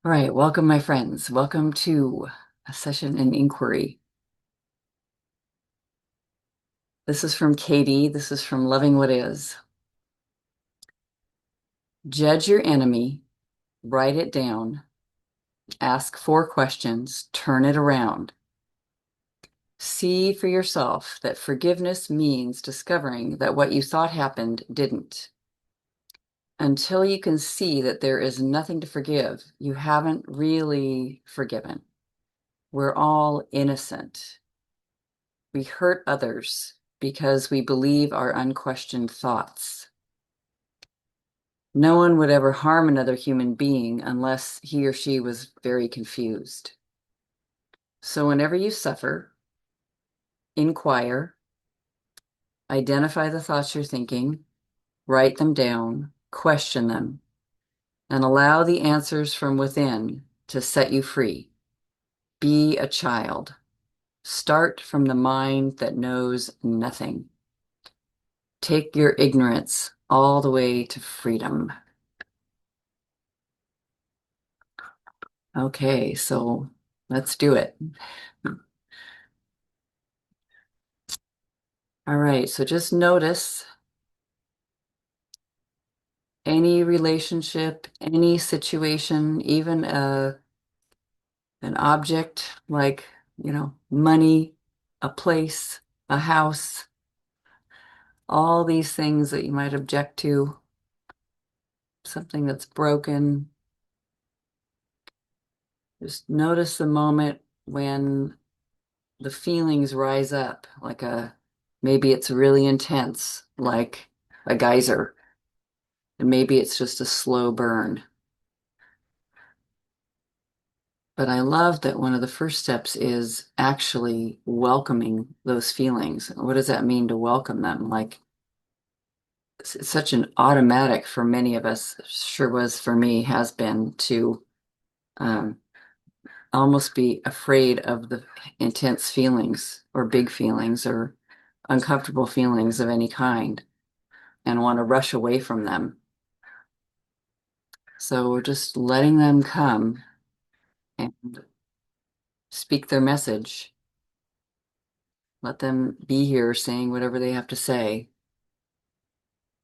All right, welcome, my friends. Welcome to a session in inquiry. This is from Katie. This is from Loving What Is. Judge your enemy, write it down, ask 4 questions, turn it around. See for yourself that forgiveness means discovering that what you thought happened didn't. Until you can see that there is nothing to forgive, you haven't really forgiven. We're all innocent. We hurt others because we believe our unquestioned thoughts. No one would ever harm another human being unless he or she was very confused. So whenever you suffer, inquire, identify the thoughts you're thinking, write them down, question them, and allow the answers from within to set you free. Be a child. Start from the mind that knows nothing. Take your ignorance all the way to freedom. Okay, so let's do it. All right, so just notice any relationship, any situation, even an object like, money, a place, a house, all these things that you might object to, something that's broken. Just notice the moment when the feelings rise up, maybe it's really intense, like a geyser, and maybe it's just a slow burn. But I love that one of the first steps is actually welcoming those feelings. What does that mean to welcome them? Like, it's such an automatic for many of us, sure was for me, has been to um, almost be afraid of the intense feelings or big feelings or uncomfortable feelings of any kind and want to rush away from them. So we're just letting them come and speak their message. Let them be here saying whatever they have to say.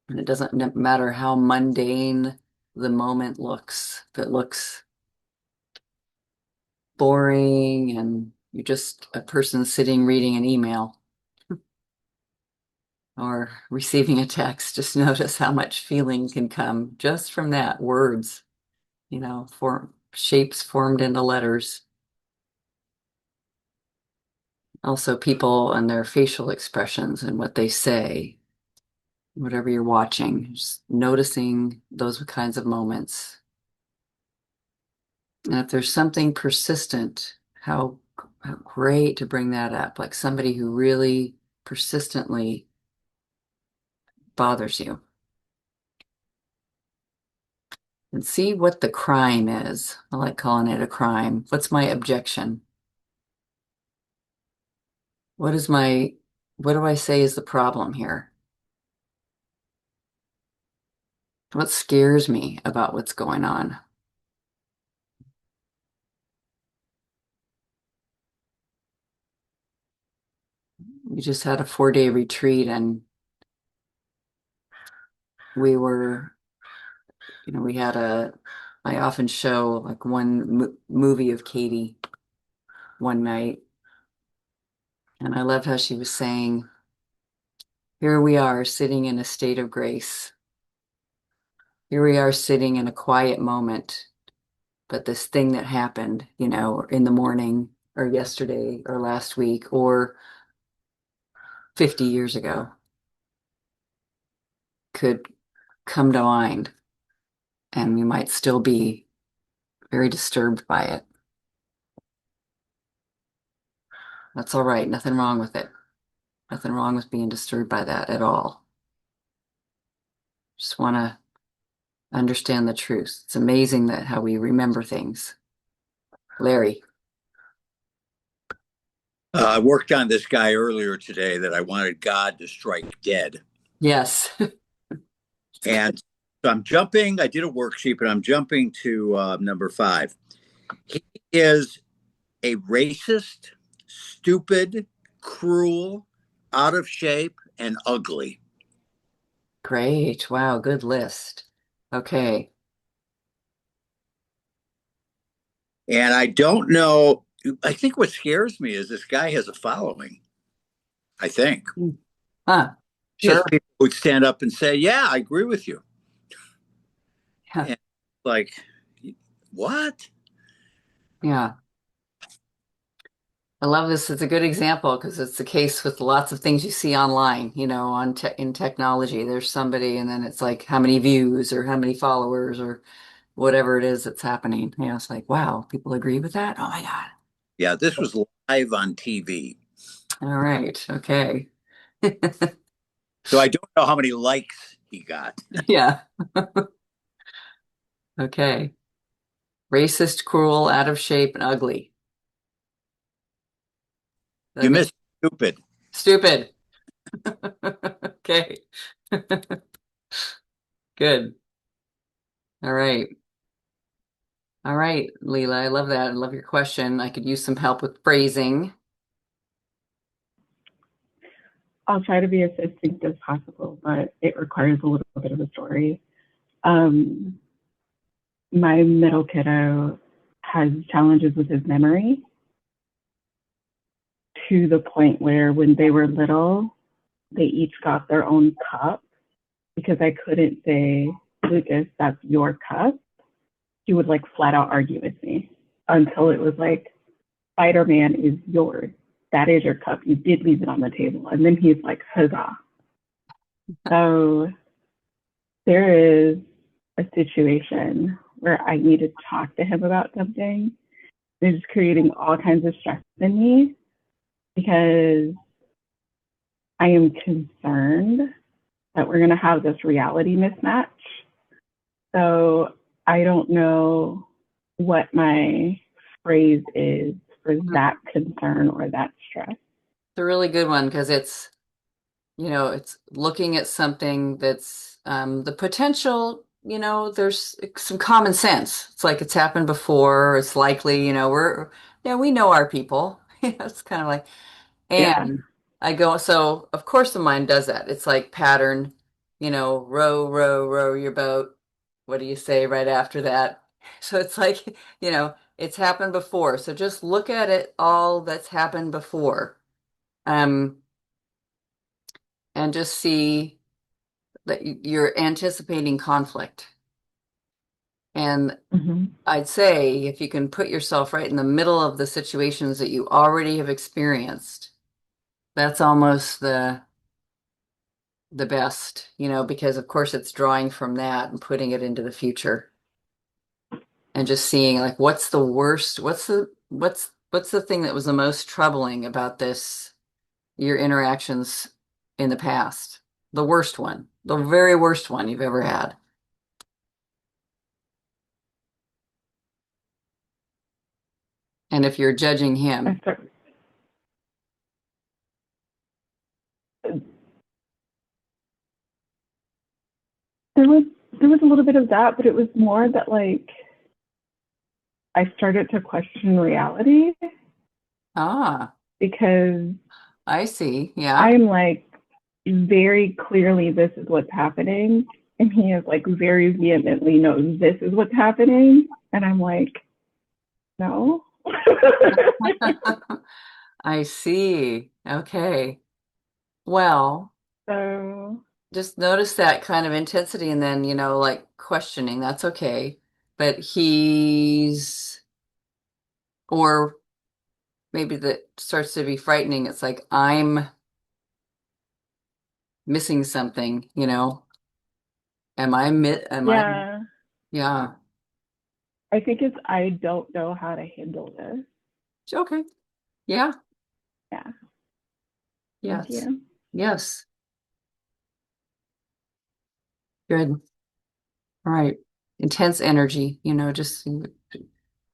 And it doesn't matter how mundane the moment looks. If it looks boring and you're just a person sitting reading an email or receiving a text, just notice how much feeling can come just from that. Words, form shapes formed into letters. Also, people and their facial expressions and what they say, whatever you're watching, just noticing those kinds of moments. And if there's something persistent, how great to bring that up, like somebody who really persistently bothers you. And see what the crime is. I like calling it a crime. What's my objection? What is what do I say is the problem here? What scares me about what's going on? We just had a 4-day retreat and we were, we had I often show like one movie of Katie one night. And I love how she was saying, here we are sitting in a state of grace. Here we are sitting in a quiet moment. But this thing that happened, in the morning or yesterday or last week or 50 years ago could come to mind and we might still be very disturbed by it. That's all right. Nothing wrong with it. Nothing wrong with being disturbed by that at all. Just want to understand the truth. It's amazing that how we remember things. Larry. I worked on this guy earlier today that I wanted God to strike dead. Yes. And So I'm jumping. I did a worksheet, but I'm jumping to number five. He is a racist, stupid, cruel, out of shape, and ugly. Great. Wow, good list. Okay. And I don't know. I think what scares me is this guy has a following. I think Hmm. Huh. he has Sure. people who would stand up and say, "Yeah, I agree with you." Yeah. And like, what? Yeah. I love this. It's a good example because it's the case with lots of things you see online, on te in technology. There's somebody, and then it's like how many views or how many followers or whatever it is that's happening. It's like, wow, people agree with that? Oh my God. Yeah, this was live on TV. All right. Okay. So I don't know how many likes he got. Yeah. Okay. Racist, cruel, out of shape, and ugly. You Okay. missed stupid. Stupid. Okay. Good. All right. All right, Leela. I love that. I love your question. I could use some help with phrasing. I'll try to be as succinct as possible, but it requires a little bit of a story. Um, my middle kiddo has challenges with his memory to the point where when they were little, they each got their own cup because I couldn't say, Lucas, that's your cup. He would like flat out argue with me until it was like, Spider-Man is yours. That is your cup. You did leave it on the table. And then he's like, huzzah. So there is a situation where I need to talk to him about something. It's creating all kinds of stress in me because I am concerned that we're going to have this reality mismatch. So I don't know what my phrase is for Mhm. that concern or that stress. It's a really good one because it's looking at something that's the potential, there's some common sense. It's like it's happened before. It's likely, we know our people. It's kind of like, Yeah. and I go, so of course the mind does that. It's like pattern, row, row, row your boat. What do you say right after that? So it's like, it's happened before. So just look at it all that's happened before. Um, and just see that you're anticipating conflict. And Mm-hmm. I'd say if you can put yourself right in the middle of the situations that you already have experienced, that's almost the best, because of course it's drawing from that and putting it into the future and just seeing like what's the worst, what's the thing that was the most troubling about this, your interactions in the past, the worst one, the very worst one you've ever had. And if you're judging I him, start, there was there was a little bit of that, but it was more that like I started to question reality ah, because I see. Yeah. I'm like very clearly this is what's happening, and he is like very vehemently no, this is what's happening, and I'm like no. I see. Okay. Well, So just notice that kind of intensity and then, like questioning. That's okay. But or maybe that starts to be frightening. It's like, I'm missing something, am I, yeah, yeah. I think it's I don't know how to handle this. Okay. Yeah. Yeah, thank Yes. you. Yes. Good. All right. Intense energy, just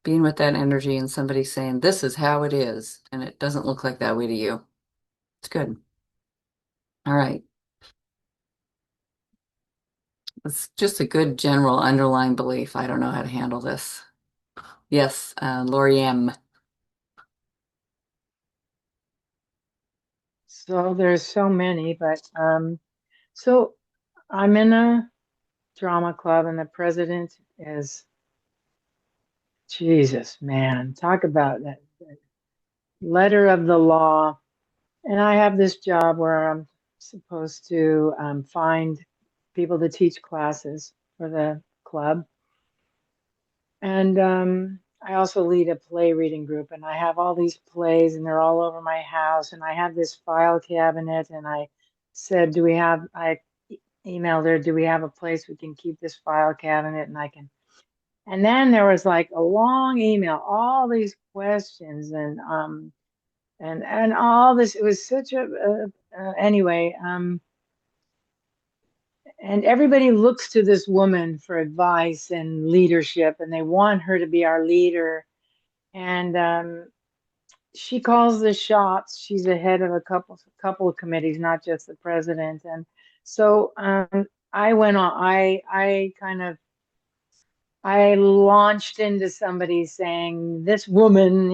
being with that energy and somebody saying, this is how it is. And it doesn't look like that way to you. It's good. All right. It's just a good general underlying belief. I don't know how to handle this. Yes, Lori M. So there's so many, but so I'm in a drama club and the president is Jesus, man. Talk about that letter of the law. And I have this job where I'm supposed to find people to teach classes for the club. And I also lead a play reading group, and I have all these plays, and they're all over my house. And I have this file cabinet, and I said, I emailed her, do we have a place we can keep this file cabinet? And I can. And then there was like a long email, all these questions, and all this. It was such anyway. And everybody looks to this woman for advice and leadership, and they want her to be our leader. And she calls the shots. She's the head of a couple of committees, not just the president. And so I went on. I launched into somebody saying, "This woman,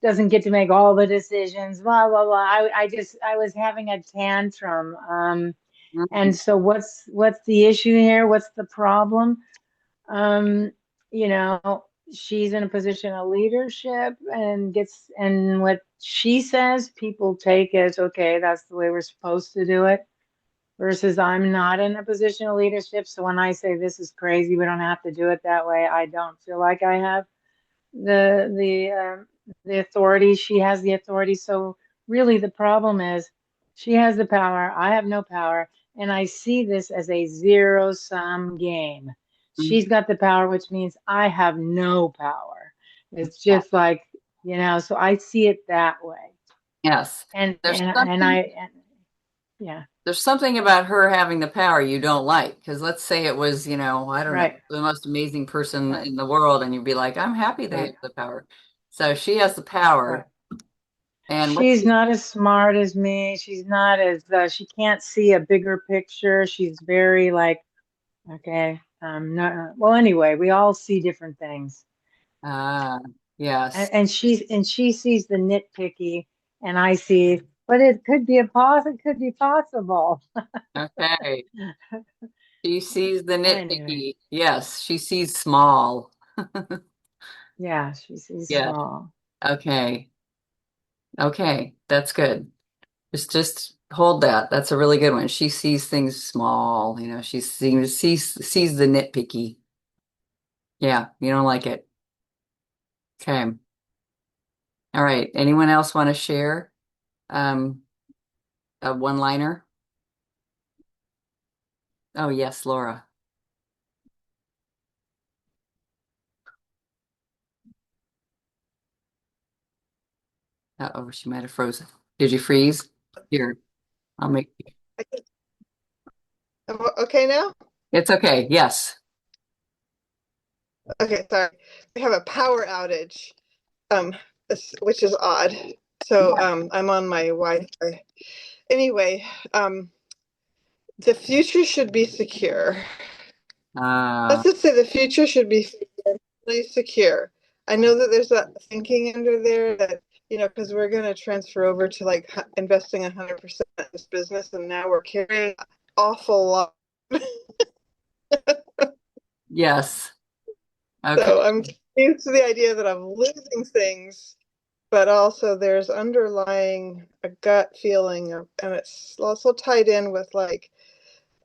doesn't get to make all the decisions." Blah blah blah. I was having a tantrum. And so what's the issue here? What's the problem? Um, you know, she's in a position of leadership and what she says, people take as okay, that's the way we're supposed to do it. Versus I'm not in a position of leadership. So when I say this is crazy, we don't have to do it that way, I don't feel like I have the authority. She has the authority. So really the problem is she has the power. I have no power. And I see this as a zero-sum game. She's got the power, which means I have no power. It's just like, so I see it that way. Yes. And There's and and something I and, yeah, there's something about her having the power you don't like. Because let's say it was, I don't know, right, the most amazing person right, in the world, and you'd be like, I'm happy they right, have the power. So she has the right. power. And what's She's not as smart as me. She's not as she can't see a bigger picture. She's very like, okay, no, well, anyway, we all see different things, ah, yes. and she sees the nitpicky, and I see, but it could be it could be possible. Okay. She sees the Anyway, nitpicky. Yes, she sees small. yeah, she sees Yeah. small. Okay. Okay. That's good. Just hold that. That's a really good one. She sees things small, she sees the nitpicky. Yeah, you don't like it. Okay. All right. Anyone else want to share um a one-liner? Oh, yes, Laura. Uh-oh, she might have frozen. Did you freeze? Here, I'll make Okay now? it's okay. Yes. Okay, sorry. We have a power outage, um, which is odd. So I'm on my Wi-Fi. Anyway, the future should be secure. Uh Let's just say the future should be really secure. I know that there's that thinking under there that, because we're going to transfer over to like investing 100% in this business, and now we're carrying an awful lot. yes. Okay. So I'm used to the idea that I'm losing things, but also there's underlying a gut feeling of, and it's also tied in with like,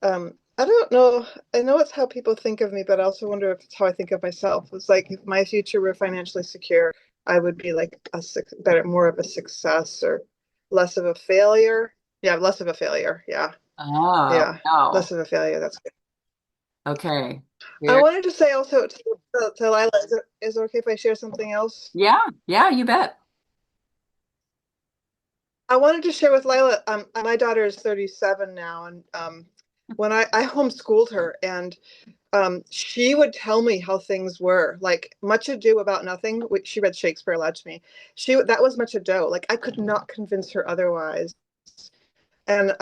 I don't know. I know it's how people think of me, but I also wonder if it's how I think of myself. It's like if my future were financially secure, I would be like better, more of a success or less of a failure. Yeah, less of a failure. Yeah, Oh, yeah, wow. less of a failure. That's good. Okay. I Here. wanted to say also to Lila, is it okay if I share something else? Yeah, yeah, you bet. I wanted to share with Lila, my daughter is 37 now, and when I homeschooled her, and she would tell me how things were, like Much Ado About Nothing, which she read Shakespeare aloud to me. That was Much Ado. Like I could not convince her otherwise. And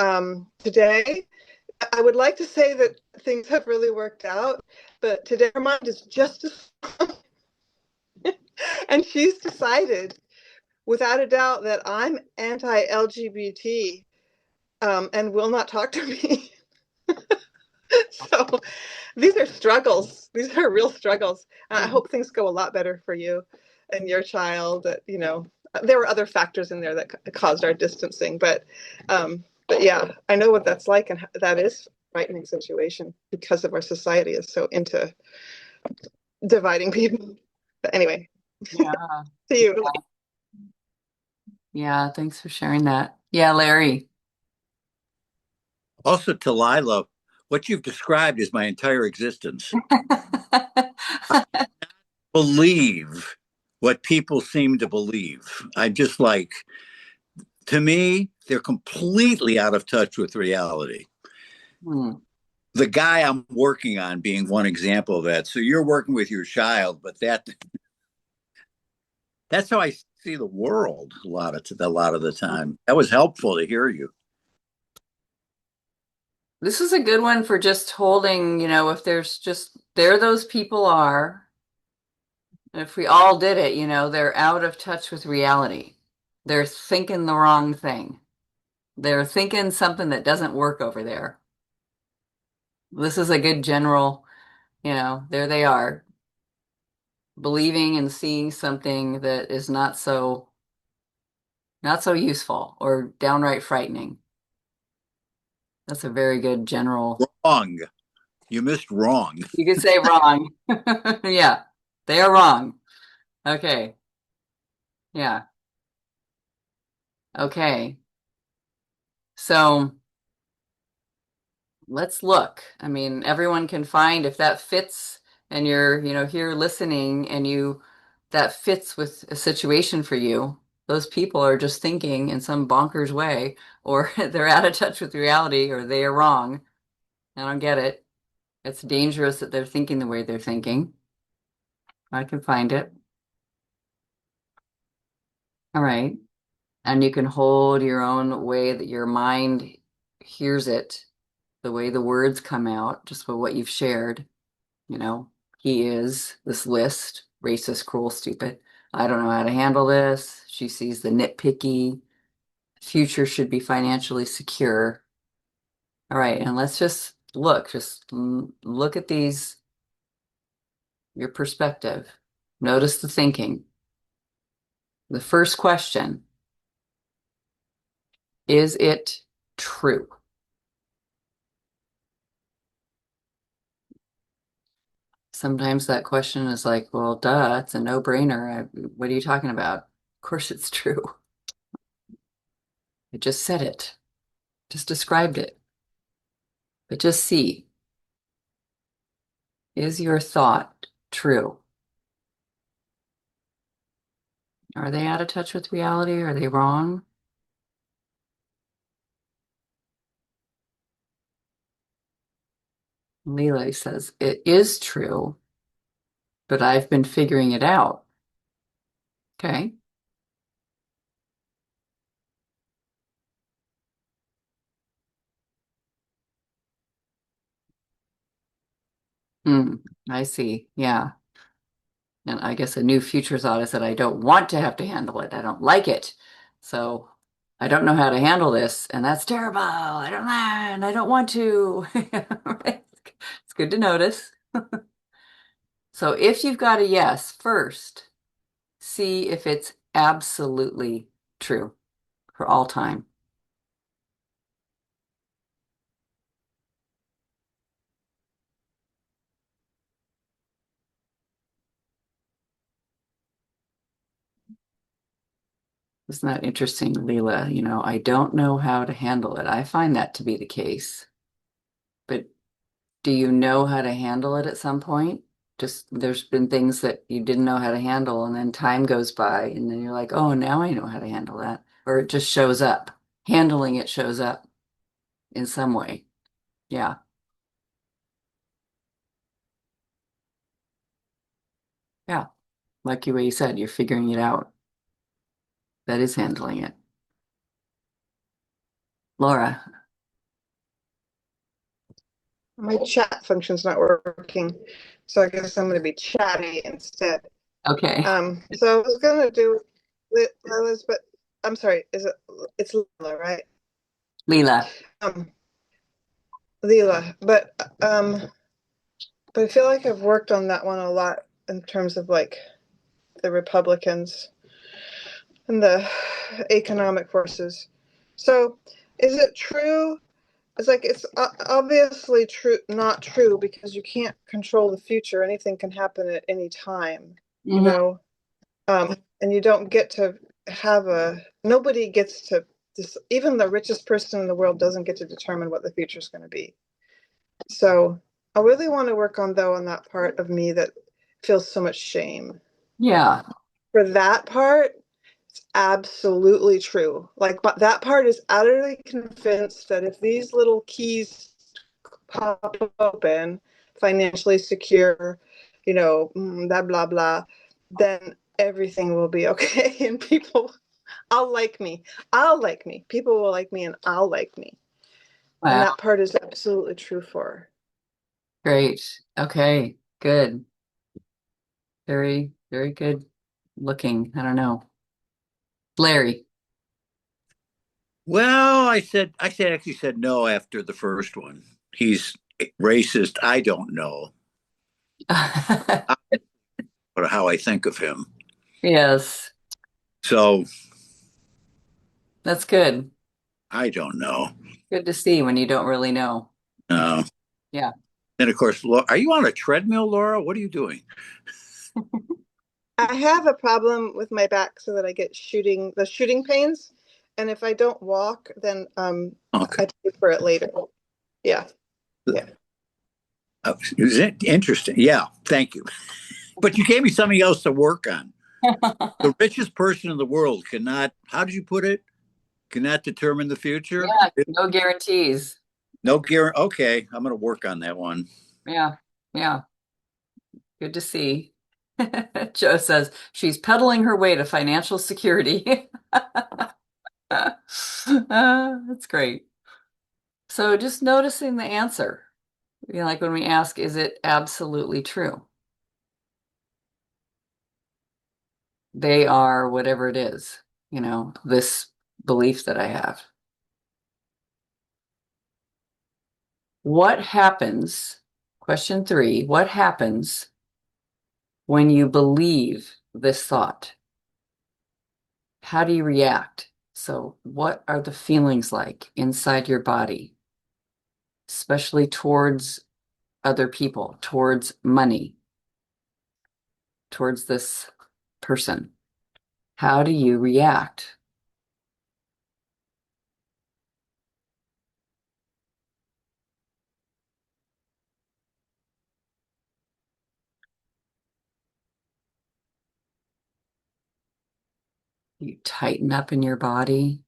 today, I would like to say that things have really worked out, but today her mind is just as and she's decided without a doubt that I'm anti-LGBT and will not talk to me. So these are struggles. These are real struggles. And I hope things go a lot better for you and your child. That there were other factors in there that caused our distancing, but yeah, I know what that's like, and that is a frightening situation because of our society is so into dividing people. But anyway, Yeah. see you. Yeah. Thanks for sharing that. Yeah, Larry. Also, to Lila, what you've described is my entire existence. Believe what people seem to believe. I'm just like, to me, they're completely out of touch with reality. Hmm. The guy I'm working on being one example of that. So you're working with your child, but that's how I see the world a lot of the time. That was helpful to hear you. This is a good one for just holding, if there's just, there those people are. And if we all did it, they're out of touch with reality. They're thinking the wrong thing. They're thinking something that doesn't work over there. This is a good general, there they are, believing and seeing something that is not so useful or downright frightening. That's a very good general. Wrong. You missed wrong. You could say wrong. Yeah, they are wrong. Okay. Yeah. Okay. So let's look. I mean, everyone can find if that fits and you're, here listening and that fits with a situation for you. Those people are just thinking in some bonkers way, or they're out of touch with reality, or they are wrong. I don't get it. It's dangerous that they're thinking the way they're thinking. I can find it. All right. And you can hold your own way that your mind hears it, the way the words come out, just for what you've shared. You know, he is this list, racist, cruel, stupid. I don't know how to handle this. She sees the nitpicky. Future should be financially secure. All right. And let's just look at these, your perspective. Notice the thinking. The first question, is it true? Sometimes that question is like, well, duh, it's a no-brainer. What are you talking about? Of course it's true. I just said it, just described it. But just see, is your thought true? Are they out of touch with reality? Are they wrong? Leela says, it is true, but I've been figuring it out. Okay. Hmm. I see. Yeah. And I guess a new future thought is that I don't want to have to handle it. I don't like it. So I don't know how to handle this, and that's terrible. I don't know, and I don't want to. Right? It's good to notice. So if you've got a yes, first, see if it's absolutely true for all time. Isn't that interesting, Leela? I don't know how to handle it. I find that to be the case. But do you know how to handle it at some point? Just there's been things that you didn't know how to handle, and then time goes by, and then you're like, oh, now I know how to handle that. Or it just shows up. Handling it shows up in some way. Yeah. Yeah. Like you way you said, you're figuring it out. That is handling it. Laura. My chat function's not working, so I guess I'm going to be chatty instead. Okay. So I was going to do Lila's, but I'm sorry, it's Lila, right? Leela. Um, Lila, but I feel like I've worked on that one a lot in terms of like the Republicans and the economic forces. So is it true? It's like it's obviously true, not true, because you can't control the future. Anything can happen at any time, you Mhm. know. And you don't get to have nobody gets to even the richest person in the world doesn't get to determine what the future is going to be. So I really want to work on though on that part of me that feels so much shame. Yeah. For that part, it's absolutely true. Like, but that part is utterly convinced that if these little keys pop open, financially secure, blah, blah, blah, then everything will be okay. And people, I'll like me. I'll like me. People will like me and I'll like me. And Wow. that part is absolutely true for her. Great. Okay. Good. Very, very good looking. I don't know. Larry. Well, actually said no after the first one. He's racist. I don't know but how I think of him. Yes, So that's good. I don't know. Good to see when you don't really know. Uh, Yeah. and of course, are you on a treadmill, Laura? What are you doing? I have a problem with my back so that I get the shooting pains. And if I don't walk, then Okay. I pay for it later. Yeah. Yeah. Is it interesting? Yeah. Thank you. But you gave me something else to work on. The richest person in the world cannot, how did you put it? Cannot determine the future? Yeah, no guarantees. No guarantee. Okay. I'm going to work on that one. Yeah. Yeah. Good to see. Joe says she's peddling her way to financial security. That's great. So just noticing the answer. Like when we ask, is it absolutely true? They are whatever it is, this belief that I have. What happens? Question 3, what happens when you believe this thought? How do you react? So, what are the feelings like inside your body, especially towards other people, towards money, towards this person? How do you react? You tighten up in your body.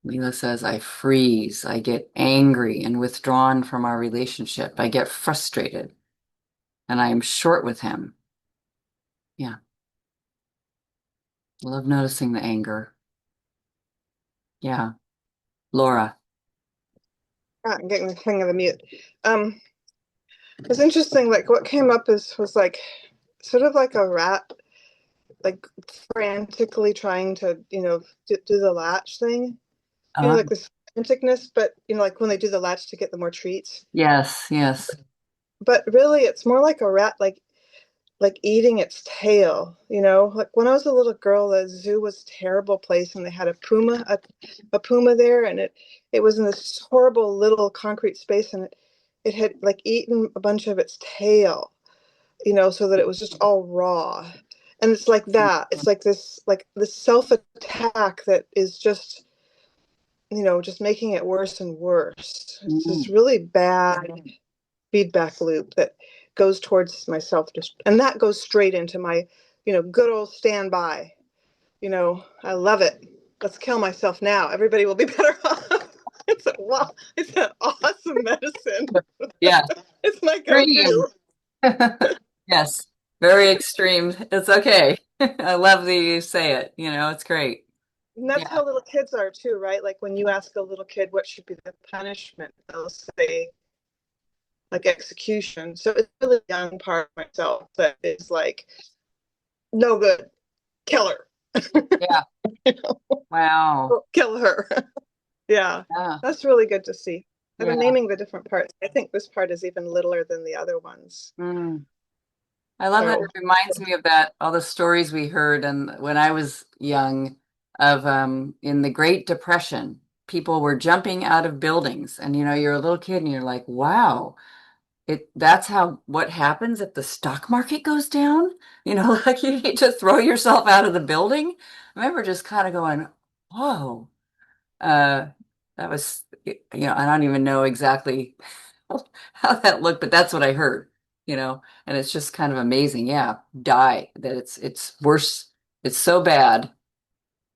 Leela says, I freeze. I get angry and withdrawn from our relationship. I get frustrated and I am short with him. Yeah. Love noticing the anger. Yeah. Laura. I'm getting the hang of the mute. Um, it's interesting. Like what came up was like sort of like a rat, like frantically trying to, do the latch thing. Uh, Like this franticness, but like when they do the latch to get the more treats. yes, yes. But really, it's more like a rat, like eating its tail. Like when I was a little girl, the zoo was a terrible place, and they had a puma there, and it was in this horrible little concrete space, and it had like eaten a bunch of its tail, so that it was just all raw. And it's like that. It's like this self attack that is just making it worse and worse. It's this Mm. really bad feedback loop that goes towards myself, and that goes straight into my good old standby. I love it. Let's kill myself now, everybody will be better off. It's an awesome medicine. Yeah. It's my Extreme. go-to. Yes. Very extreme. It's okay. I love that you say it. It's great. And that's Yeah. how little kids are too, right? Like when you ask a little kid what should be the punishment, they'll say like execution. So it's really a young part of myself that is like, no good, kill her. Yeah. You know? Wow. Kill her. Yeah, Yeah. that's really good to see. I've been Yeah. naming the different parts. I think this part is even littler than the other ones. Mm. I love that. So, It reminds me of that, all the stories we heard and when I was young of in the Great Depression, people were jumping out of buildings and you're a little kid and you're like, wow, that's how what happens if the stock market goes down? Like you need to throw yourself out of the building. I remember just kind of going, whoa. Uh that was I don't even know exactly how that looked, but that's what I heard, and it's just kind of amazing. Yeah, die. That it's worse. It's so bad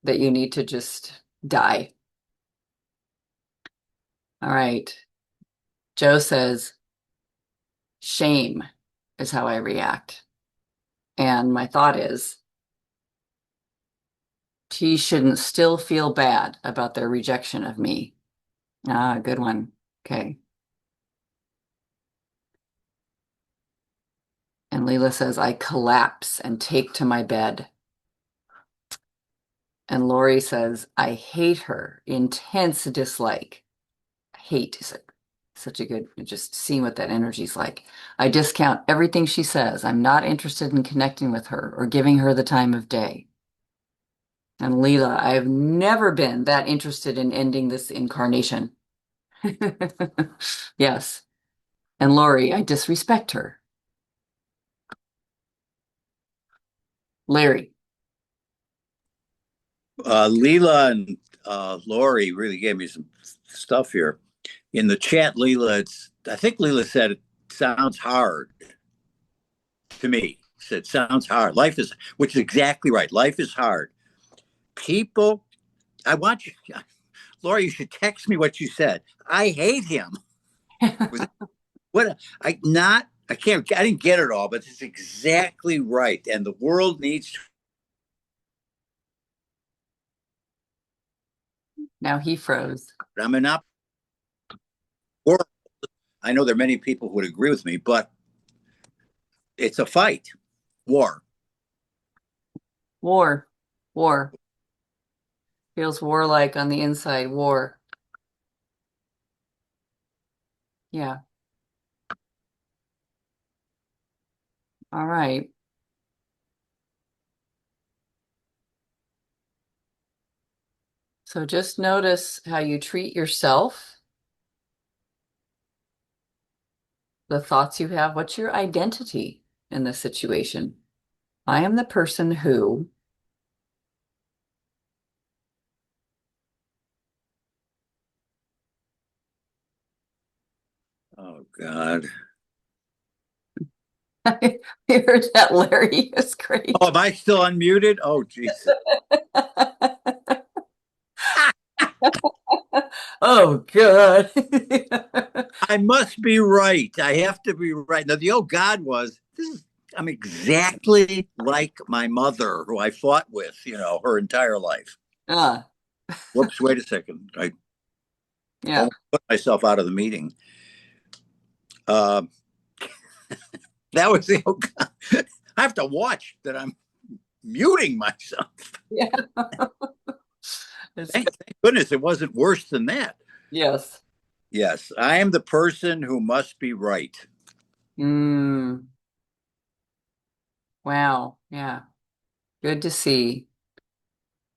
that you need to just die. All right. Joe says, shame is how I react. And my thought is, he shouldn't still feel bad about their rejection of me. Ah, good one. Okay. And Leela says, I collapse and take to my bed. And Lori says, I hate her, intense dislike. Hate is such a good, just seeing what that energy's like. I discount everything she says. I'm not interested in connecting with her or giving her the time of day. And Leela, I have never been that interested in ending this incarnation. Yes. And Lori, I disrespect her. Larry. Leela and Lori really gave me some stuff here. In the chat, I think Leela said it sounds hard to me. Said sounds hard. Life is, which is exactly right. Life is hard. People, I want you, Lori, you should text me what you said. I hate him. What I can't, I didn't get it all, but it's exactly right. And the world needs to, Now he froze. I'm an up. I know there are many people who would agree with me, but it's a fight, war. War. War. Feels warlike on the inside. War. Yeah. All right. So just notice how you treat yourself, the thoughts you have. What's your identity in this situation? I am the person who, Oh God. here's that Larry is great. Oh, am I still unmuted? Oh, Jesus. Oh, good. I must be right. I have to be right. Now, the old God was, I'm exactly like my mother, who I fought with, her entire life. Ah, Whoops, wait a second. I yeah. almost put myself out of the meeting. Uh, that was the old God. I have to watch that I'm muting myself. Yeah. It's Thank goodness it wasn't worse than that. yes. Yes, I am the person who must be right. Mm, wow. Yeah. Good to see.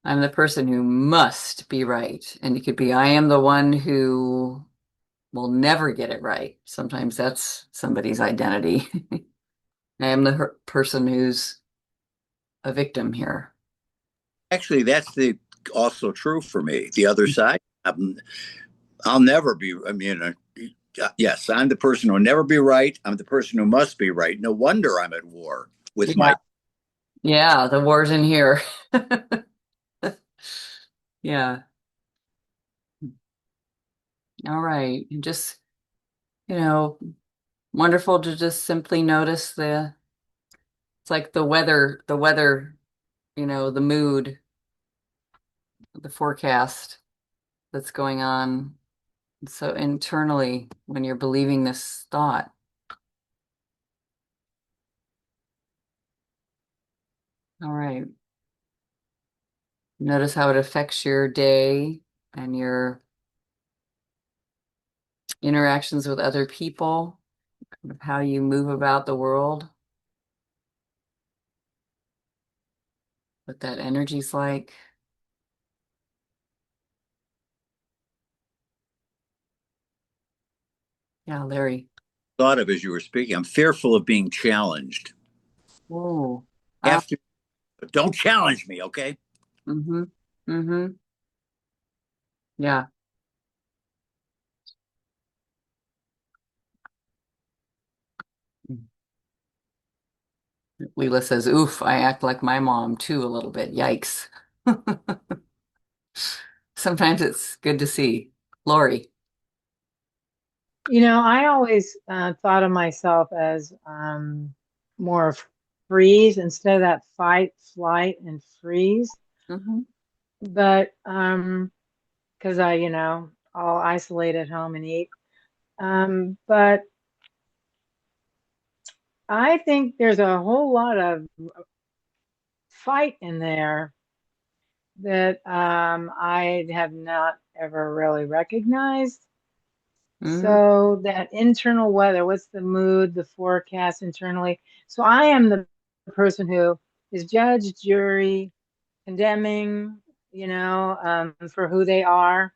I'm the person who must be right. And it could be I am the one who will never get it right. Sometimes that's somebody's identity. I am the person who's a victim here. Actually, that's the also true for me. The other side, I'll never be. I mean, yes, I'm the person who will never be right. I'm the person who must be right. No wonder I'm at war with Yeah. my. Yeah, the war's in here. Yeah. All right. And just, you know, wonderful to just simply notice it's like the weather, the mood. the forecast that's going on. So internally, when you're believing this thought, all right, notice how it affects your day and your interactions with other people, how you move about the world, what that energy's like. Yeah, Larry. Thought of as you were speaking, I'm fearful of being challenged. Whoa. After, don't challenge me, okay? Mm-hmm. Mm-hmm. Yeah. Leela says, oof, I act like my mom too a little bit. Yikes. Sometimes it's good to see. Lori. I always thought of myself as more freeze instead of that fight, flight, and freeze. Mm-hmm. But because I'll isolate at home and eat. But I think there's a whole lot of fight in there that I have not ever really recognized. Mm-hmm. So that internal weather, what's the mood, the forecast internally? So I am the person who is judge, jury, condemning, for who they are.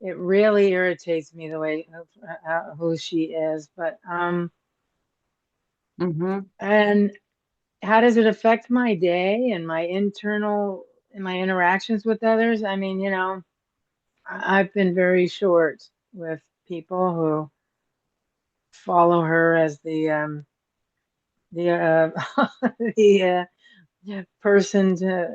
It really irritates me the way who she is. But Mm-hmm. and how does it affect my day and my internal and my interactions with others? I mean, I've been very short with people who follow her as the the person to,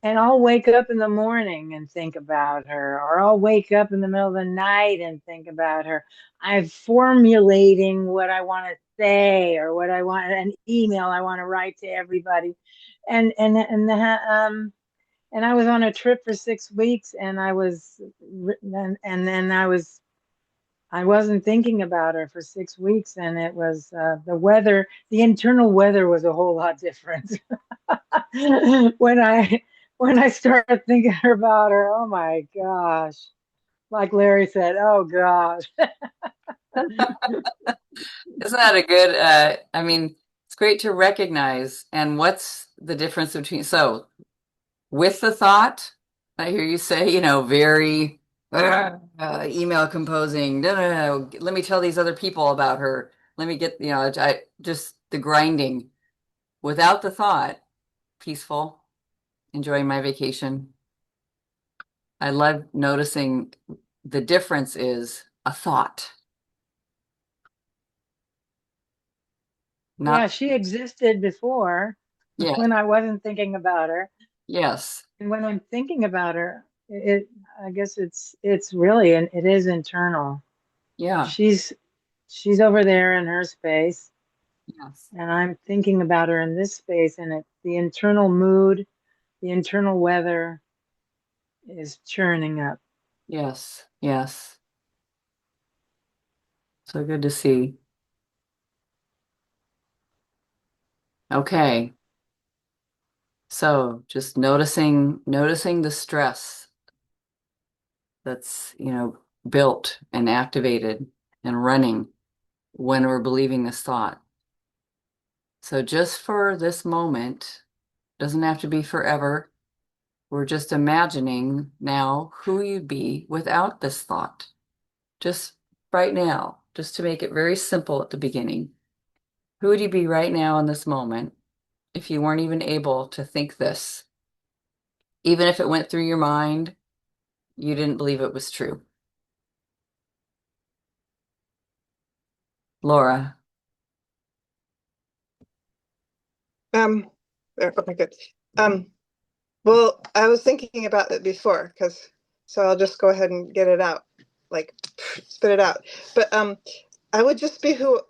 and I'll wake up in the morning and think about her, or I'll wake up in the middle of the night and think about her. I'm formulating what I want to say or what I want, an email I want to write to everybody, and I was on a trip for 6 weeks, and then I wasn't thinking about her for 6 weeks, and it was the weather. The internal weather was a whole lot different when I started thinking about her. Oh my gosh! Like Larry said, oh gosh. Isn't that a good, I mean, it's great to recognize. And what's the difference between, so with the thought, I hear you say, very email composing, no, no, no, let me tell these other people about her. Let me get, just the grinding without the thought, peaceful, enjoying my vacation. I love noticing the difference is a thought, Yeah, not, she existed before yeah, when I wasn't thinking about her, yes, and when I'm thinking about her, I guess it's really, and it is internal. yeah, She's over there in her space, yes, and I'm thinking about her in this space, and the internal mood, the internal weather is churning up. yes, yes. So good to see. Okay. So just noticing the stress that's, built and activated and running when we're believing this thought. So just for this moment, doesn't have to be forever. We're just imagining now who you'd be without this thought. Just right now, just to make it very simple at the beginning. Who would you be right now in this moment if you weren't even able to think this? Even if it went through your mind, you didn't believe it was true. Laura. Um, okay, good. Um, well, I was thinking about it before, so I'll just go ahead and get it out, like spit it out. But I would just be who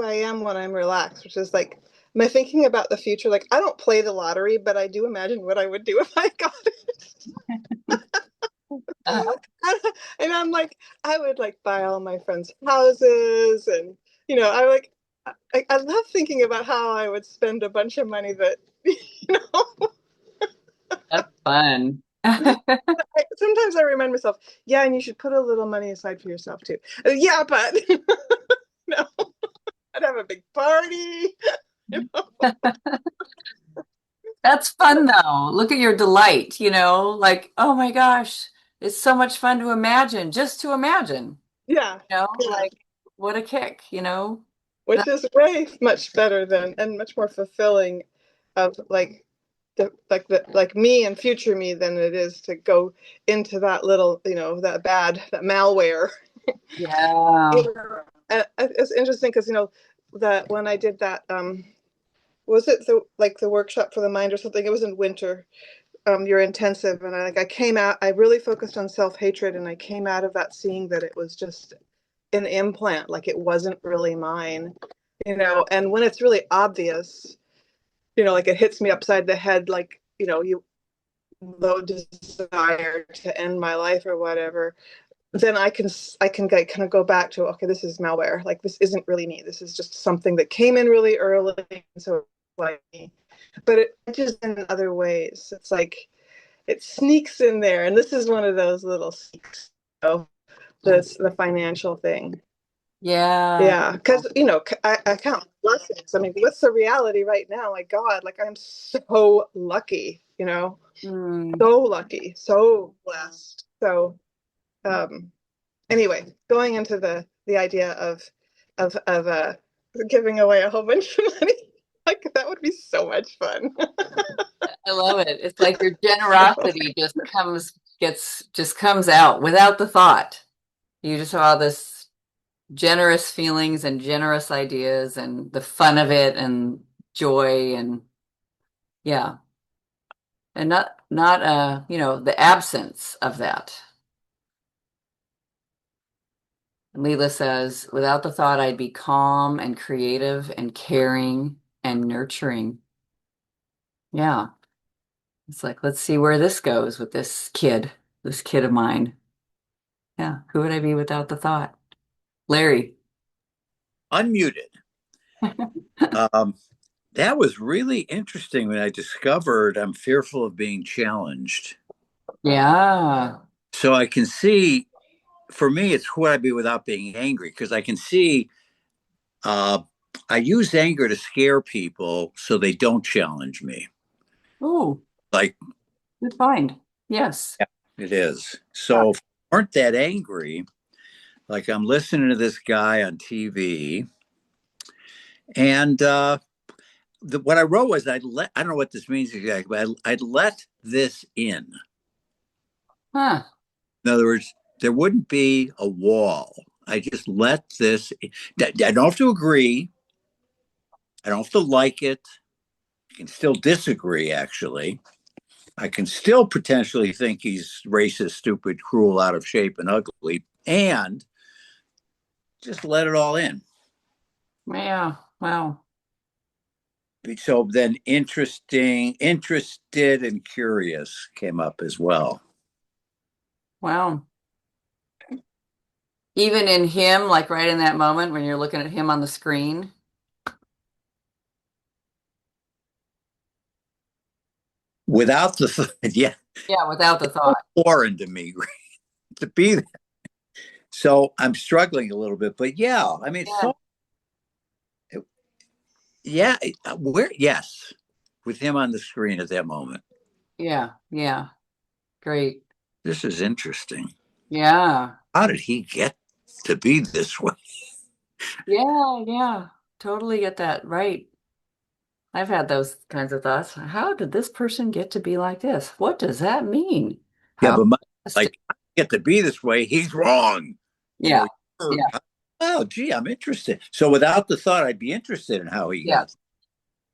I am when I'm relaxed, which is like am I thinking about the future? Like, I don't play the lottery, but I do imagine what I would do if I got it. Uh-huh. And I'm like, I would like buy all my friends' houses, and I like, I love thinking about how I would spend a bunch of money that, know. That's fun. Sometimes I remind myself, yeah, and you should put a little money aside for yourself too. Yeah, but no, I'd have a big party. That's fun though. Look at your delight, like, oh my gosh, it's so much fun to imagine, just to imagine, Yeah, yeah, like what a kick, which That, is way much better than and much more fulfilling of like like me and future me than it is to go into that little that malware. yeah. And it's interesting because that when I did that was it the workshop for the mind or something, it was in winter, your intensive, and I came out, I really focused on self-hatred, and I came out of that seeing that it was just an implant, like it wasn't really mine, and when it's really obvious, like it hits me upside the head, like you low desire to end my life or whatever, then I can kind of go back to, okay, this is malware. Like this isn't really me. This is just something that came in really early, so like me. But it just in other ways. It's like it sneaks in there, and this is one of those little sneaks. The financial thing. Yeah. Yeah, because I count blessings. I mean, what's the reality right now? My God, like I'm so lucky. Mm. So lucky, so blessed. So um, anyway, going into the idea of giving away a whole bunch of money, like that would be so much fun. I love it. It's like your generosity just comes out without the thought. You just have all this generous feelings and generous ideas and the fun of it and joy and yeah. And not the absence of that. And Leela says, without the thought, I'd be calm and creative and caring and nurturing. Yeah. It's like, let's see where this goes with this kid of mine. Yeah. Who would I be without the thought? Larry. Unmuted. Um, that was really interesting when I discovered I'm fearful of being challenged. Yeah. So I can see, for me, it's who I'd be without being angry because I can see uh, I use anger to scare people so they don't challenge me. Oh, Like, good find. Yes. yeah, it is. Yeah. So if I weren't that angry, like I'm listening to this guy on TV, and what I wrote was I don't know what this means exactly, but I'd let this in. Huh. In other words, there wouldn't be a wall. I just let this. I don't have to agree. I don't have to like it. I can still disagree. Actually, I can still potentially think he's racist, stupid, cruel, out of shape, and ugly, and just let it all in. Yeah. Wow. So then, interested, and curious came up as well. Wow. Even in him, like right in that moment when you're looking at him on the screen. Without the yeah, Yeah, without the thought. foreign to me to be there. So I'm struggling a little bit, but yeah, I mean, Yeah. so yeah, where yes, with him on the screen at that moment. Yeah. Yeah. Great. This is interesting. Yeah. How did he get to be this way? Yeah. Yeah. Totally get that. Right. I've had those kinds of thoughts. How did this person get to be like this? What does that mean? Yeah, How? but like I get to be this way. He's wrong. You Yeah. know. Yeah. Oh, gee, I'm interested. So without the thought, I'd be interested in how he Yeah. got.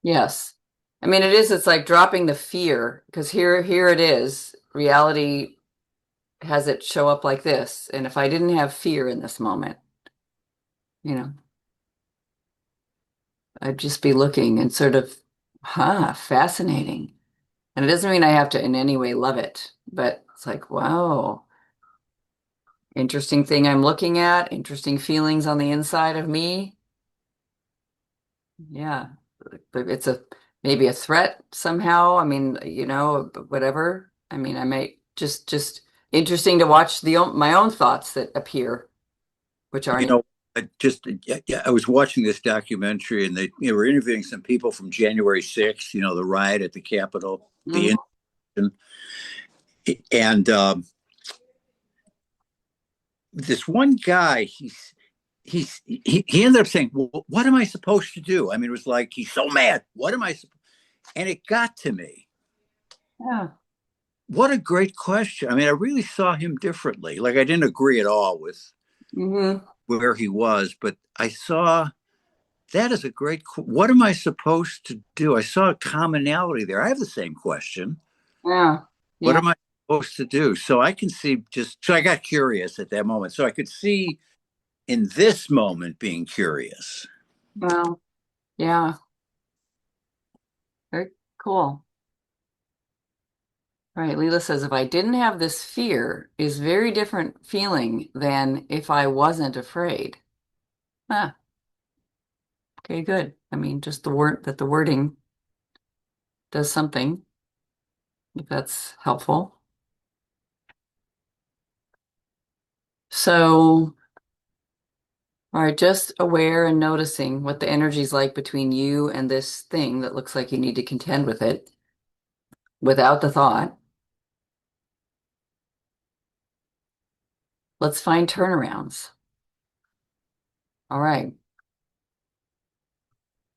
Yes. I mean, it's like dropping the fear because here it is. Reality has it show up like this. And if I didn't have fear in this moment, you know, I'd just be looking and sort of, fascinating. And it doesn't mean I have to in any way love it, but it's like, wow, interesting thing I'm looking at, interesting feelings on the inside of me. Yeah, but it's a maybe a threat somehow. I mean, whatever. I mean, I might just interesting to watch my own thoughts that appear, which You aren't. know, I was watching this documentary, and they were interviewing some people from January 6th. The riot at the Capitol, the Mhm. incident, and this one guy, he ended up saying, "Well, what am I supposed to do?" I mean, it was like he's so mad. What am I? And it got to me. Yeah. What a great question. I mean, I really saw him differently. Like I didn't agree at all with Hmm. where he was, but I saw that is a great. What am I supposed to do? I saw a commonality there. I have the same question. Yeah. What Yeah. am I supposed to do? So I can see so I got curious at that moment. So I could see in this moment being curious. Well, yeah. Very cool. All right. Leela says, if I didn't have this fear, is very different feeling than if I wasn't afraid. Ah, okay, good. I mean, just the wording does something, if that's helpful. So, all right, just aware and noticing what the energy's like between you and this thing that looks like you need to contend with it without the thought. Let's find turnarounds. All right.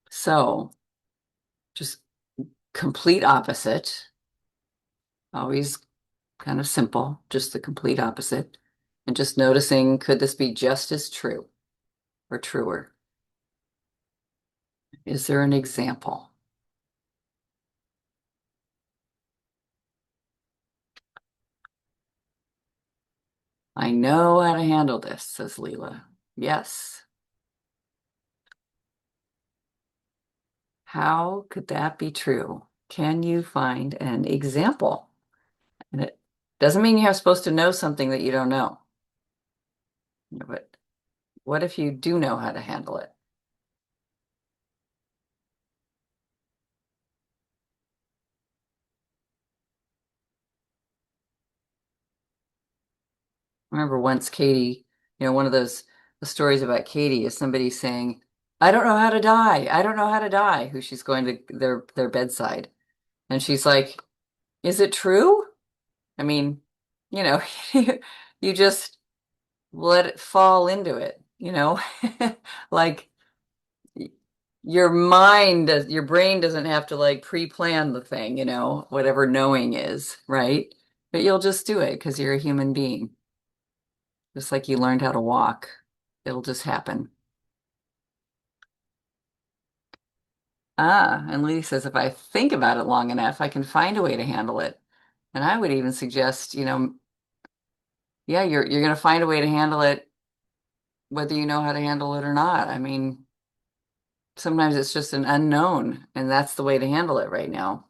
So, just complete opposite, always kind of simple, just the complete opposite. And just noticing, could this be just as true or truer? Is there an example? I know how to handle this, says Leela. Yes. How could that be true? Can you find an example? And it doesn't mean you're supposed to know something that you don't know. But what if you do know how to handle it? I remember once Katie, one of the stories about Katie is somebody saying, I don't know how to die. I don't know how to die, who she's going to their bedside. And she's like, is it true? I mean, you know, you just let it fall into it, like your brain doesn't have to like pre-plan the thing, whatever knowing is, right? But you'll just do it because you're a human being. Just like you learned how to walk, it'll just happen. And Lee says, if I think about it long enough, I can find a way to handle it. And I would even suggest, yeah, you're going to find a way to handle it, whether you know how to handle it or not. I mean, sometimes it's just an unknown, and that's the way to handle it right now.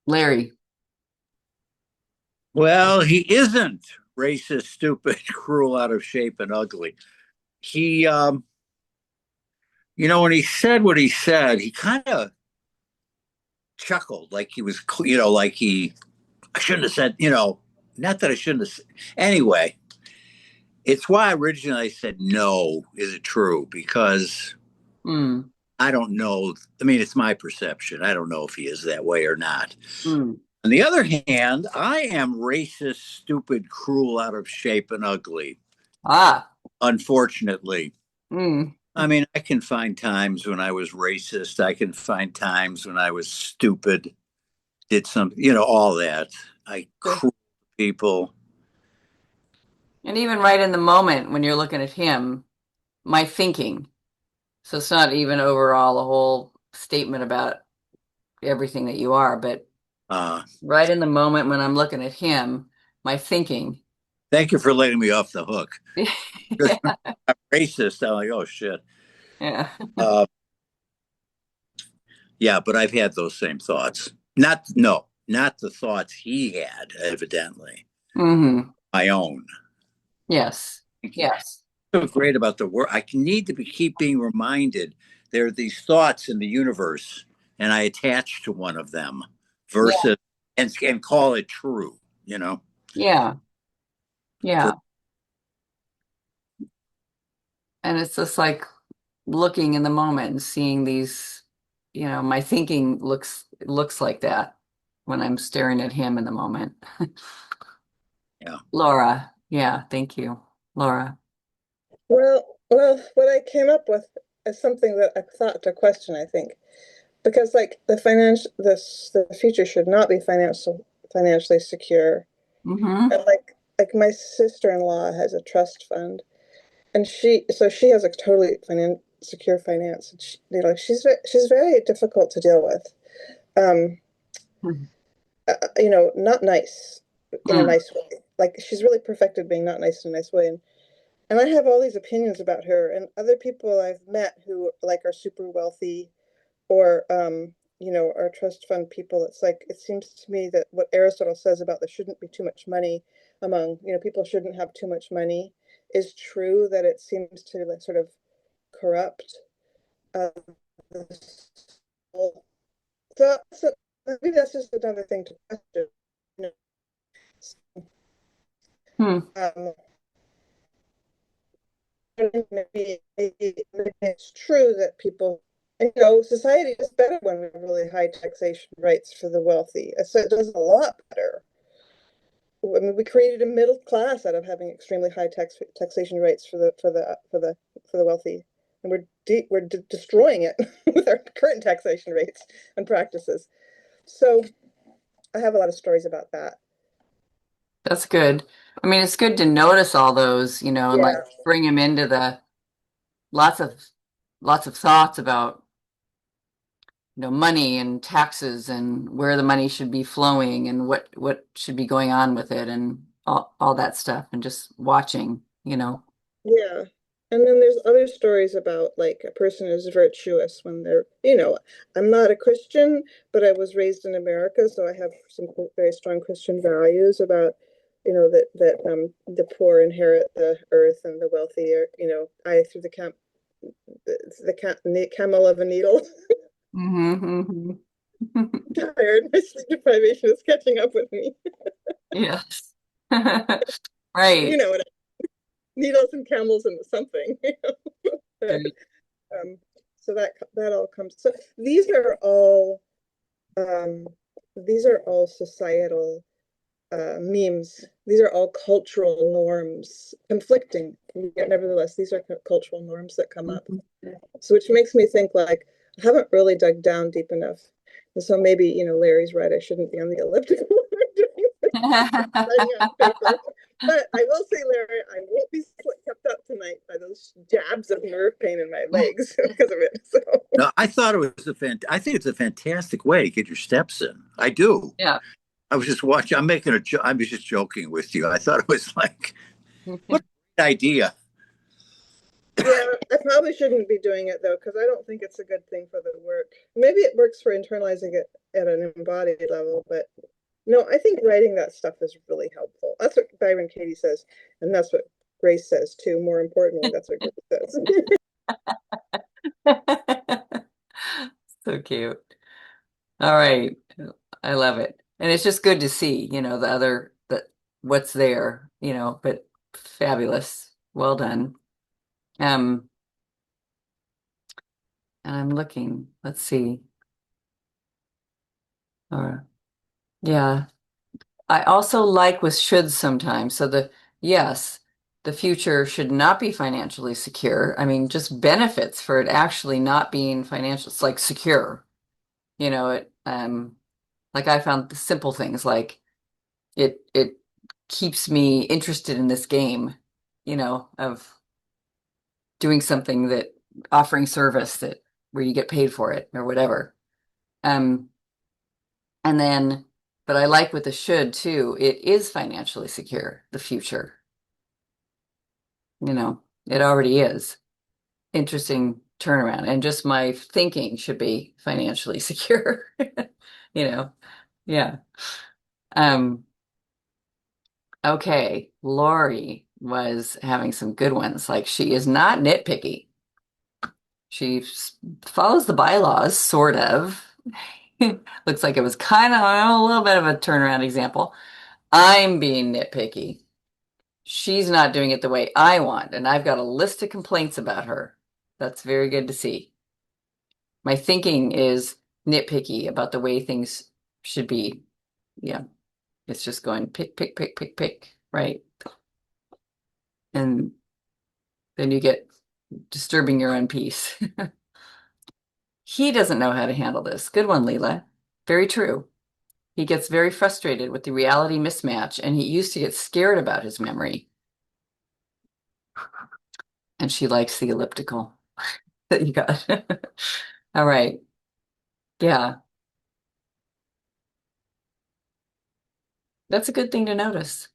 Larry. Well, he isn't racist, stupid, cruel, out of shape, and ugly. He, when he said what he said, he kind of chuckled like he was, like I shouldn't have said, not that I shouldn't have. Anyway, it's why originally I said no. Is it true? Because Mm, I don't know. I mean, it's my perception. I don't know if he is that way or not. mm. On the other hand, I am racist, stupid, cruel, out of shape, and ugly. Ah. Unfortunately, Mm. I mean, I can find times when I was racist. I can find times when I was stupid, did something, all that. I Sure. cruel people. And even right in the moment when you're looking at him, my thinking. So it's not even overall a whole statement about everything that you are, but Uh, right in the moment when I'm looking at him, my thinking. Thank you for letting me off the hook. Yeah. I'm racist. I'm like, oh shit. Yeah. Uh, yeah, but I've had those same thoughts. Not no, not the thoughts he had, evidently. Hmm. My own. Yes. Yes. So great about the work. I need to keep being reminded there are these thoughts in the universe, and I attach to one of them Yeah. versus and call it true. You know, Yeah. for Yeah. And it's just like looking in the moment and seeing these, my thinking looks like that when I'm staring at him in the moment. yeah. Laura. Yeah, thank you. Laura. Well, what I came up with is something that I thought to question, I think, because like the future should not be financially secure. Mm-hmm. And like my sister-in-law has a trust fund, and she has a totally secure finance. And she's very difficult to deal with. Um, not nice in a Mm. nice way. Like she's really perfected being not nice in a nice way. And I have all these opinions about her and other people I've met who like are super wealthy or are trust fund people. It's like it seems to me that what Aristotle says about there shouldn't be too much money among, people shouldn't have too much money is true, that it seems to like sort of corrupt uh, the soul. So maybe that's just another thing to question. You Hmm. um, maybe it's true that people, society is better when we have really high taxation rates for the wealthy. So it does a lot better. I mean, we created a middle class out of having extremely high taxation rates for the wealthy, and we're destroying it with our current taxation rates and practices. So I have a lot of stories about that. That's good. I mean, it's good to notice all those, and like Yeah, bring them into the lots of lots of thoughts about, money and taxes and where the money should be flowing and what should be going on with it and all that stuff and just watching. yeah. And then there's other stories about like a person is virtuous when I'm not a Christian, but I was raised in America, so I have some very strong Christian values about, that the poor inherit the earth and the wealthy are, I through the camel of a needle. Mm-hmm. Tired. My sleep deprivation is catching up with me. Yes. You Right. know what? Needles and camels and something. Right. um, so that all comes. So um, these are all societal memes. These are all cultural norms, conflicting. Yet nevertheless, these are cultural norms that come up. So which makes me think like I haven't really dug down deep enough. And so maybe, Larry's right. I shouldn't be on the elliptical writing on paper. But I will say, Larry, I won't be kept up tonight by those jabs of nerve pain in my legs because of it. So No, I thought it was I think it's a fantastic way to get your steps in. I do. Yeah. I was just watching. I was just joking with you. I thought it was like, what a great idea. yeah, I probably shouldn't be doing it though, because I don't think it's a good thing for the work. Maybe it works for internalizing it at an embodied level, but no, I think writing that stuff is really helpful. That's what Byron Katie says, and that's what Grace says too. More importantly, that's what Grace says. So cute. All right. I love it. And it's just good to see, what's there, but fabulous. Well done. Um, and I'm looking, let's see. Yeah. I also like with should sometimes. So yes, the future should not be financially secure. I mean, just benefits for it actually not being financial, it's like secure. Like I found the simple things like it keeps me interested in this game, of doing something that offering service that where you get paid for it or whatever. Um, and then, but I like with the should too, it is financially secure, the future. It already is. Interesting turnaround. And just my thinking should be financially secure. You know, yeah. Um, okay. Lori was having some good ones. Like she is not nitpicky. She follows the bylaws, sort of. Looks like it was kind of a little bit of a turnaround example. I'm being nitpicky. She's not doing it the way I want, and I've got a list of complaints about her. That's very good to see. My thinking is nitpicky about the way things should be. Yeah, it's just going pick, pick, pick, pick, pick, right? And then you get disturbing your own peace. He doesn't know how to handle this. Good one, Leela. Very true. He gets very frustrated with the reality mismatch, and he used to get scared about his memory. And she likes the elliptical that you got. All right. Yeah, that's a good thing to notice.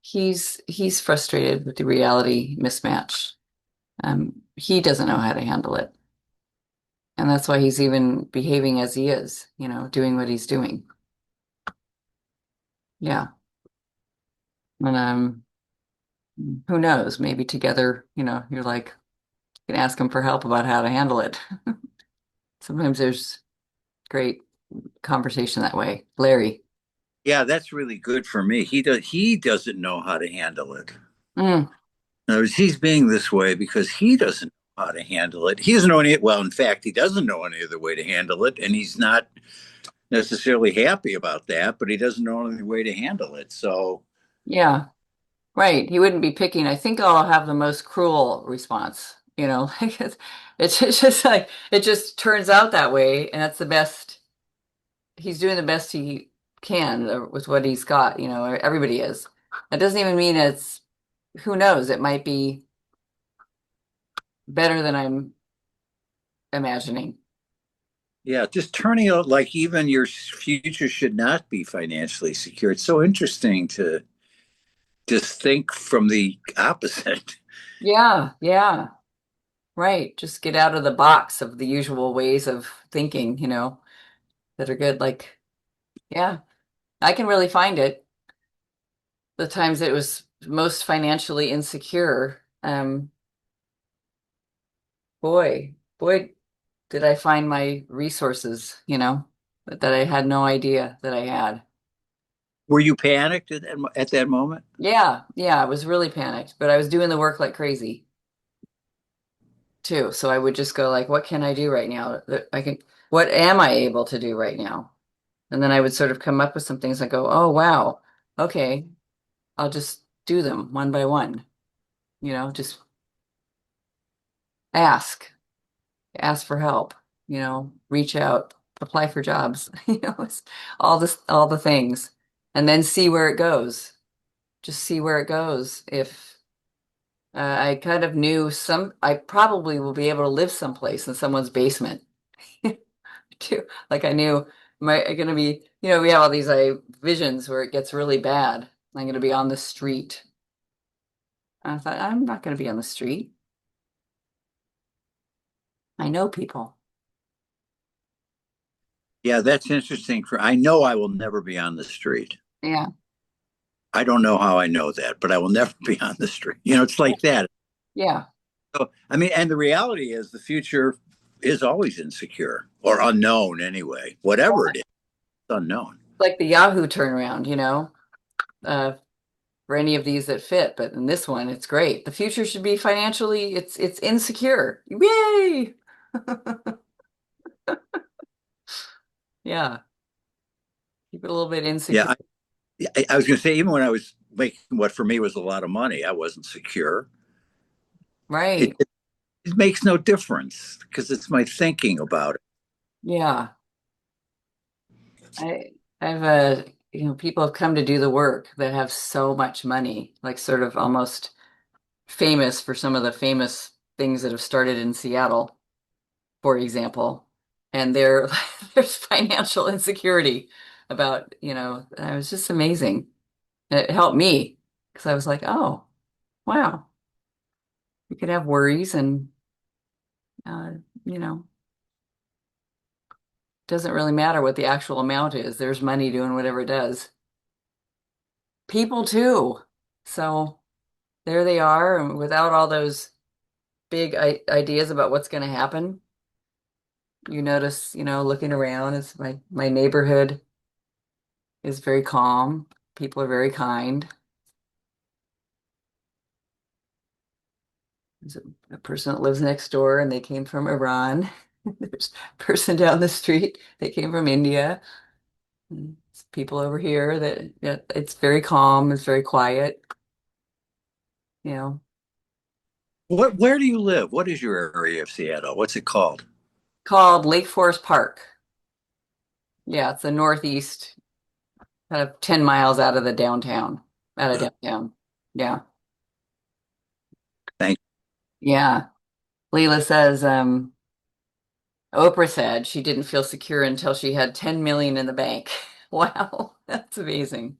He's frustrated with the reality mismatch. He doesn't know how to handle it. And that's why he's even behaving as he is, doing what he's doing. Yeah. And who knows, maybe together, you're like, you can ask him for help about how to handle it. Sometimes there's great conversation that way. Larry. Yeah, that's really good for me. He doesn't know how to handle it. Mm, In other words, he's being this way because he doesn't know how to handle it. He doesn't know any, well, in fact, he doesn't know any other way to handle it, and he's not necessarily happy about that, but he doesn't know any way to handle it. So, yeah, right. He wouldn't be picking. I think I'll have the most cruel response, like it's just like it just turns out that way, and that's the best. He's doing the best he can with what he's got, everybody is. That doesn't even mean it's, who knows, it might be better than I'm imagining. yeah, just turning out like even your future should not be financially secure. It's so interesting to just think from the opposite. Yeah, yeah, right. Just get out of the box of the usual ways of thinking, that are good. Like, yeah, I can really find it. The times it was most financially insecure. Boy, did I find my resources, that I had no idea that I had. Were you panicked at that moment? Yeah, yeah, I was really panicked, but I was doing the work like crazy too. So I would just go like, what can I do right now? What am I able to do right now? And then I would sort of come up with some things and go, oh, wow, okay, I'll just do them one by one, just ask, ask for help, reach out, apply for jobs, it's all the things, and then see where it goes. Just see where it goes. If I kind of knew I probably will be able to live someplace in someone's basement too. Like I knew, am I going to be, we have all these visions where it gets really bad. I'm going to be on the street. I thought, I'm not going to be on the street. I know people. Yeah, that's interesting. I know I will never be on the street. Yeah. I don't know how I know that, but I will never be on the street. It's like that. Yeah. So, I mean, and the reality is the future is always insecure or unknown anyway. Whatever it is, it's unknown. Like the Yahoo turnaround, uh, for any of these that fit, but in this one, it's great. The future should be financially, it's insecure. Yay! Yeah. Keep it a little bit insecure. Yeah, I was going to say, even when I was making what for me was a lot of money, I wasn't secure. It, Right. it, it makes no difference because it's my thinking about it. Yeah. I've people have come to do the work that have so much money, like sort of almost famous for some of the famous things that have started in Seattle, for example. And there's financial insecurity about, it was just amazing. It helped me. because I was like, oh, wow, you could have worries and, uh, you know, doesn't really matter what the actual amount is. There's money doing whatever it does. People too. So there they are, and without all those big ideas about what's going to happen, you notice, looking around, it's my neighborhood is very calm. People are very kind. There's a person that lives next door and they came from Iran. There's a person down the street, they came from India. And there's people over here that, yeah, it's very calm, it's very quiet, you know. Where do you live? What is your area of Seattle? What's it called? Called Lake Forest Park. Yeah, it's the northeast, kind of 10 miles out of the downtown, out of Uh, downtown. Yeah. Thank Yeah. Leela says, Oprah said she didn't feel secure until she had 10 million in the bank. Wow, that's amazing.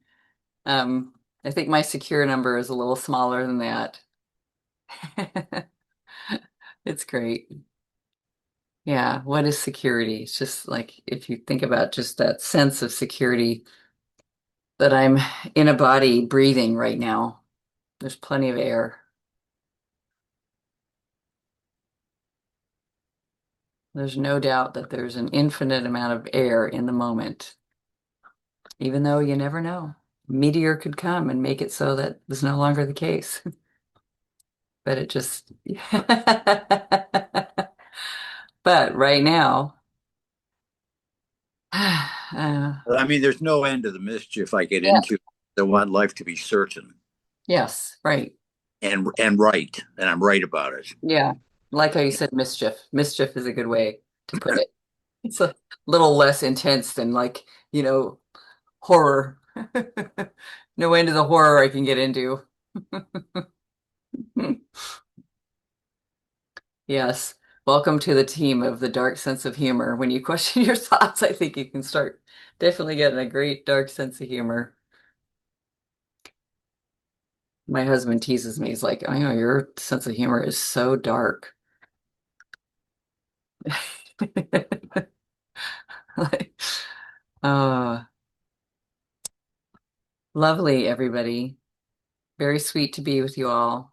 Um, I think my secure number is a little smaller than that. It's great. Yeah, what is security? It's just like if you think about just that sense of security that I'm in a body breathing right now. There's plenty of air. There's no doubt that there's an infinite amount of air in the moment, even though you never know. Meteor could come and make it so that is no longer the case. But it just, but right now, I mean, there's no end to the mischief I get yeah, into. I want life to be certain yes, right. and right, and I'm right about it. Yeah. Like how you said mischief. Mischief is a good way to put it. It's a little less intense than like, horror. No end to the horror I can get into. Yes. Welcome to the team of the dark sense of humor. When you question your thoughts, I think you can start definitely getting a great dark sense of humor. My husband teases me. He's like, "Oh, your sense of humor is so dark." Like, uh, lovely, everybody. Very sweet to be with you all.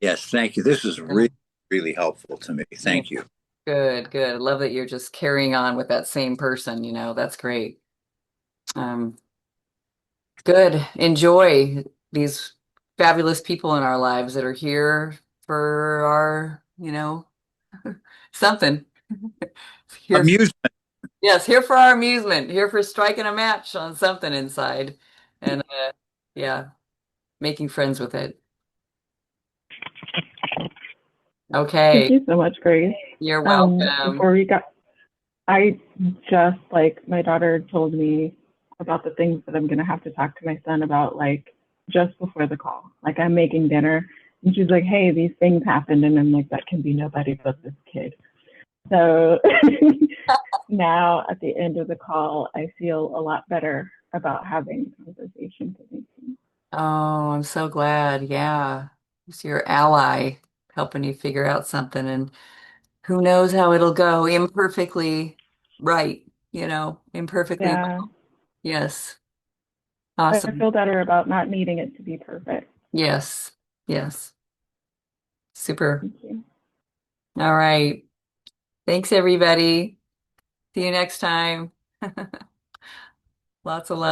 Yes, thank you. This is Yeah. really, really helpful to me. Yeah. Thank you. Good, good. I love that you're just carrying on with that same person, that's great. Um, good. Enjoy these fabulous people in our lives that are here for our, something. Here, Amusement. yes, here for our amusement, here for striking a match on something inside. And yeah, making friends with it. Thank Okay, you so much, Grace. you're welcome. Before we got, I just like my daughter told me about the things that I'm gonna have to talk to my son about, like just before the call. Like I'm making dinner, and she's like, "Hey, these things happened," and I'm like, "That can be nobody but this kid." So now at the end of the call, I feel a lot better about having conversations with these things. Oh, I'm so glad. Yeah. It's your ally helping you figure out something, and who knows how it'll go imperfectly right, imperfectly Yeah, well. Yes. I Awesome. feel better about not needing it to be perfect. Yes. Yes. Super. Thank you. All right. Thanks, everybody. See you next time. Lots of love.